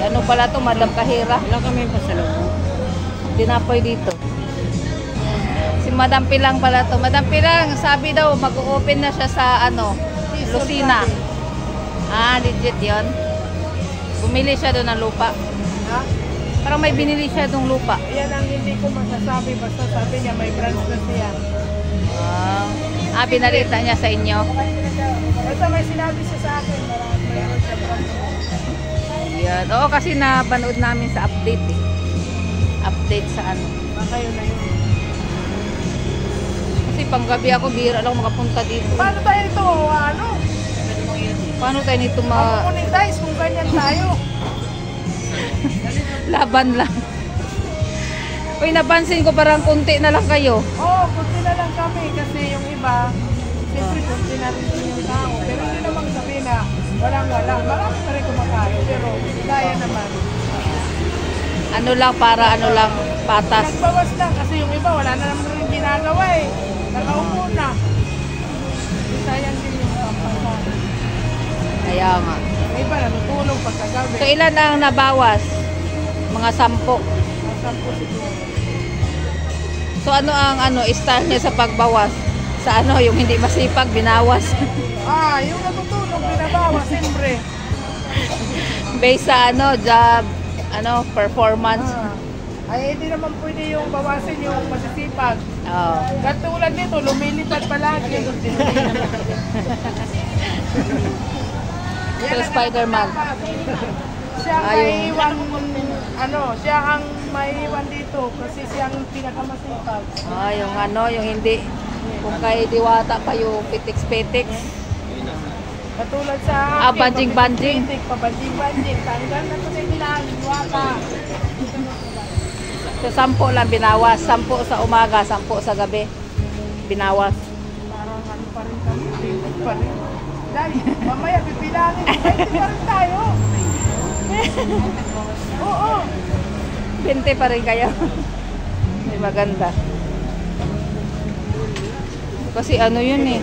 ano pala to, Madam Kahira. Wala kami pasalubong. Tinapoy dito. Si Madam Pilang pala to. Madam Pilang, sabi daw mag-open na siya sa ano, Lucena. Ah, legit yon. Bumili siya doon ng lupa. Ha? Parang may binili siya doong lupa. Yan ang hindi ko masasabi. Basta sabi niya may branch na siya. Pinalita niya sa inyo. Basta may sinabi siya sa akin. Mayroon siya branch. Ayan. Oo, kasi napanood namin sa update eh. Update sa ano. Baka yun na yun. Kasi panggabi ako, bihira lang makapunta dito. Paano tayo ito? Ano? Paano tayo nito Monetize kung ganyan tayo. laban lang. Uy, napansin ko parang kunti na lang kayo. Oo, kunti na lang kami. Kasi yung iba, siyempre kunti na rin yung tao. Pero hindi naman sabi na walang-wala. Marami pa rin kumakain. Pero kaya naman. Ano lang, para ano lang, patas. Nagbawas lang kasi yung iba wala na naman rin ginagawa eh. Nakaupo na. Sayang din yung pampasal. Kaya nga. Yung iba natutulog pagkagabi. So, ilan ang nabawas? Mga 10. Masampo siguro. So, ano ang style niya sa pagbawas? Sa ano, yung hindi masipag, binawas. Yung natutulog binabawas, siyempre. Based sa job, performance. Ay, hindi naman pwede yung bawasin yung masisipag. Oh. Katulad nito, lumilipad palagi. So, Spider-Man. Siya ang maiiwan, siya ang maiiwan dito kasi siya ang pinakamasipag. Yung hindi, kung kay diwata pa yung petiks-petiks. Katulad sa akin, Banjing-banjing. Pabanjing-banjing. Tanggal na ito sa kailangan, diwata. So, 10 lang binawas. 10 sa umaga, 10 sa gabi. Binawas. Parang pa rin kami, limit pa rin. Dahil, mamaya pipilangin, 20 pa rin tayo. Oo. 20 pa rin kayo. Maganda. Kasi yun eh.